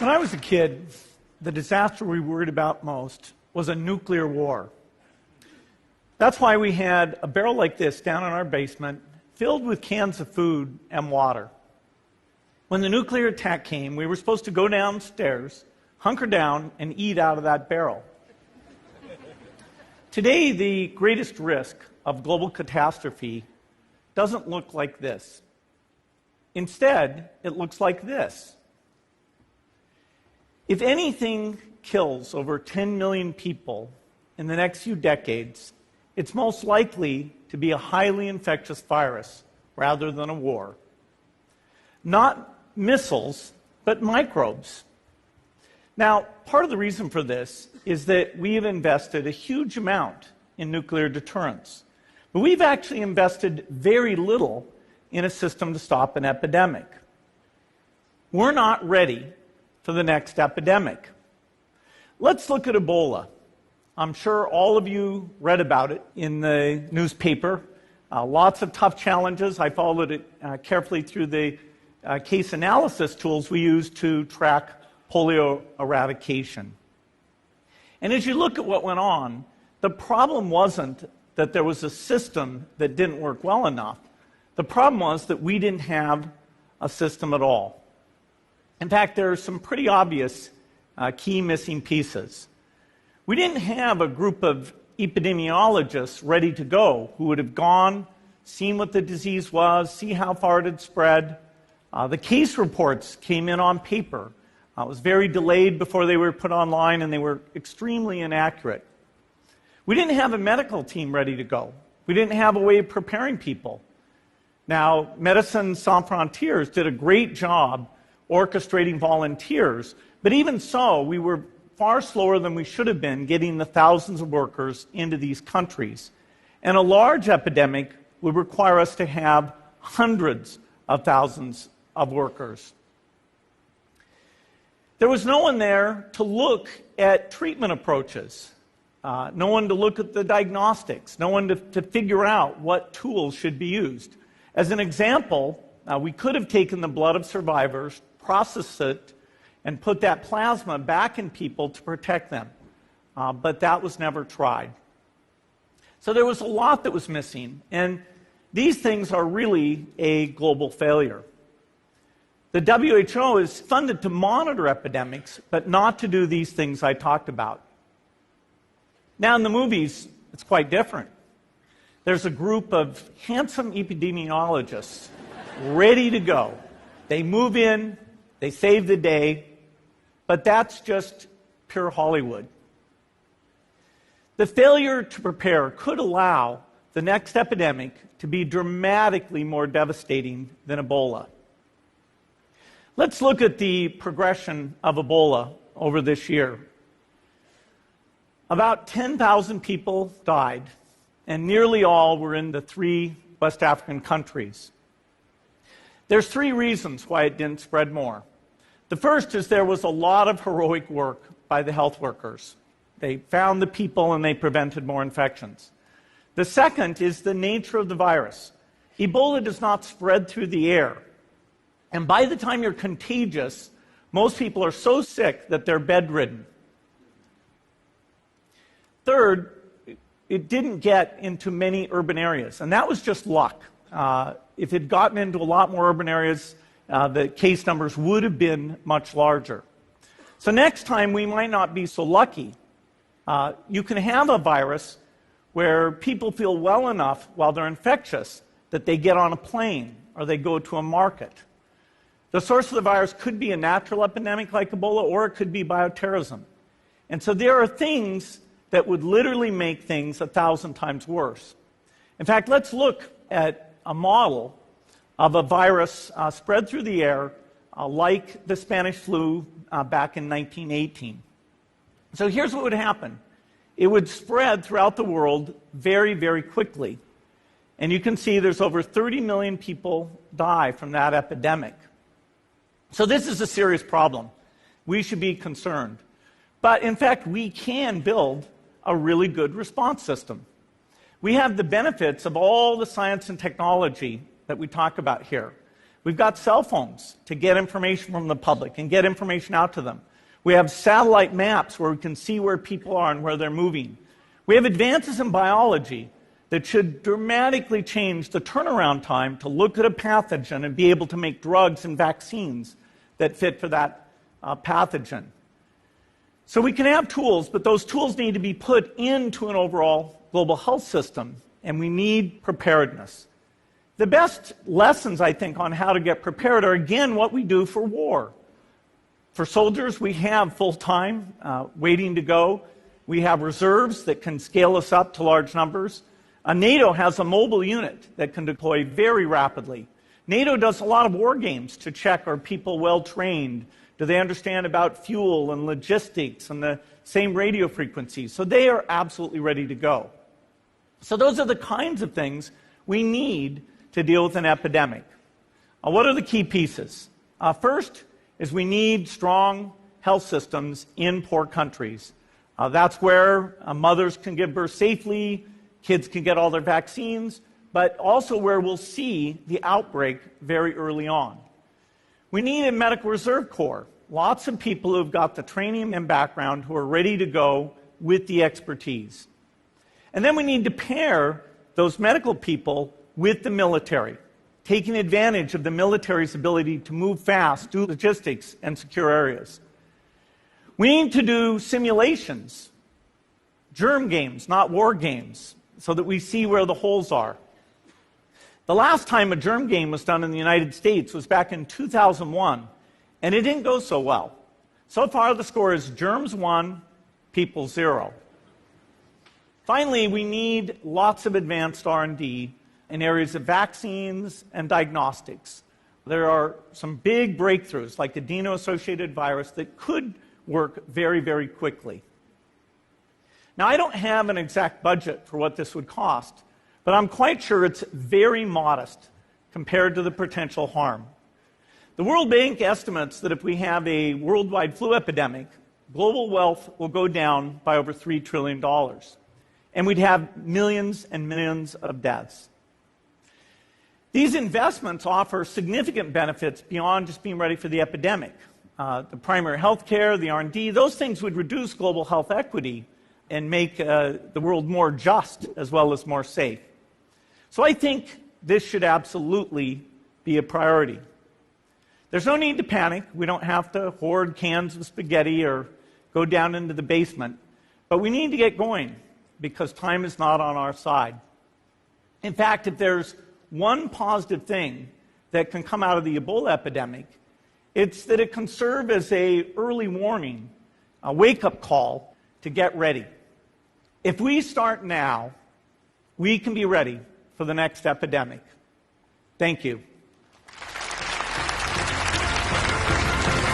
When I was a kid, the disaster we worried about most was a nuclear war. That's why we had a barrel like this down in our basement filled with cans of food and water. When the nuclear attack came, we were supposed to go downstairs, hunker down, and eat out of that barrel. Today, the greatest risk of global catastrophe doesn't look like this. Instead, it looks like this. If anything kills over 10 million people in the next few decades, it's most likely to be a highly infectious virus rather than a war. Not missiles, but microbes. Now, part of the reason for this is that we have invested a huge amount in nuclear deterrence. But we've actually invested very little in a system to stop an epidemic. We're not ready for the next epidemic. Let's look at Ebola. I'm sure all of you read about it in the newspaper. Lots of tough challenges. I followed it carefully through the case analysis tools we use to track polio eradication. And as you look at what went on, the problem wasn't that there was a system that didn't work well enough. The problem was that we didn't have a system at all. In fact, there are some pretty obvious key missing pieces. We didn't have a group of epidemiologists ready to go who would have gone, seen what the disease was, see how far it had spread. The case reports came in on paper. It was very delayed before they were put online, and they were extremely inaccurate. We didn't have a medical team ready to go. We didn't have a way of preparing people. Now, Médecins Sans Frontières did a great job orchestrating volunteers, but even so, we were far slower than we should have been getting the thousands of workers into these countries. And a large epidemic would require us to have hundreds of thousands of workers. There was no one there to look at treatment approaches, no one to look at the diagnostics, no one to figure out what tools should be used. As an example, we could have taken the blood of survivors, processed it, and put that plasma back in people to protect them. But that was never tried. So there was a lot that was missing, and these things are really a global failure. The WHO is funded to monitor epidemics, but not to do these things I talked about. Now in the movies, it's quite different. There's a group of handsome epidemiologists ready to go. They move in, they save the day, but that's just pure Hollywood. The failure to prepare could allow the next epidemic to be dramatically more devastating than Ebola. Let's look at the progression of Ebola over this year. About 10,000 people died, and nearly all were in the 3 West African countries. There's 3 reasons why it didn't spread more. The first is there was a lot of heroic work by the health workers. They found the people and they prevented more infections. The second is the nature of the virus. Ebola does not spread through the air. And by the time you're contagious, most people are so sick that they're bedridden. Third, it didn't get into many urban areas, and that was just luck. If it had gotten into a lot more urban areas, the case numbers would have been much larger. So next time, we might not be so lucky. You can have a virus where people feel well enough while they're infectious that they get on a plane or they go to a market. The source of the virus could be a natural epidemic like Ebola, or it could be bioterrorism. And so there are things that would literally make things 1,000 times worse. In fact, let's look at a model of a virus spread through the air like the Spanish flu back in 1918. So here's what would happen. It would spread throughout the world very, very quickly. And you can see there's over 30 million people die from that epidemic. So this is a serious problem. We should be concerned. But in fact, we can build a really good response system. We have the benefits of all the science and technology that we talk about here. We've got cell phones to get information from the public and get information out to them. We have satellite maps where we can see where people are and where they're moving. We have advances in biology that should dramatically change the turnaround time to look at a pathogen and be able to make drugs and vaccines that fit for that pathogen. So we can have tools, but those tools need to be put into an overall global health system, and we need preparedness. The best lessons, I think, on how to get prepared are, again, what we do for war. For soldiers, we have full-time waiting to go. We have reserves that can scale us up to large numbers. NATO has a mobile unit that can deploy very rapidly. NATO does a lot of war games to check, are people well-trained? Do they understand about fuel and logistics and the same radio frequencies? So they are absolutely ready to go. So those are the kinds of things we need to deal with an epidemic. What are the key pieces? First is we need strong health systems in poor countries. That's where mothers can give birth safely, kids can get all their vaccines, but also where we'll see the outbreak very early on. We need a medical reserve corps. Lots of people who've got the training and background who are ready to go with the expertise. And then we need to pair those medical people with the military, taking advantage of the military's ability to move fast, do logistics, and secure areas. We need to do simulations, germ games, not war games, so that we see where the holes are. The last time a germ game was done in the United States was back in 2001, and it didn't go so well. So far, the score is germs 1, people 0. Finally, we need lots of advanced R&D in areas of vaccines and diagnostics. There are some big breakthroughs, like the adeno-associated virus, that could work very, very quickly. Now, I don't have an exact budget for what this would cost, but I'm quite sure it's very modest compared to the potential harm. The World Bank estimates that if we have a worldwide flu epidemic, global wealth will go down by over $3 trillion, and we'd have millions and millions of deaths. These investments offer significant benefits beyond just being ready for the epidemic. The primary health care, the R&D, those things would reduce global health equity and make the world more just as well as more safe. So I think this should absolutely be a priority. There's no need to panic. We don't have to hoard cans of spaghetti or go down into the basement. But we need to get going because time is not on our side. In fact, if there's one positive thing that can come out of the Ebola epidemic, it's that it can serve as an early warning, a wake-up call to get ready. If we start now, we can be ready for the next epidemic. Thank you.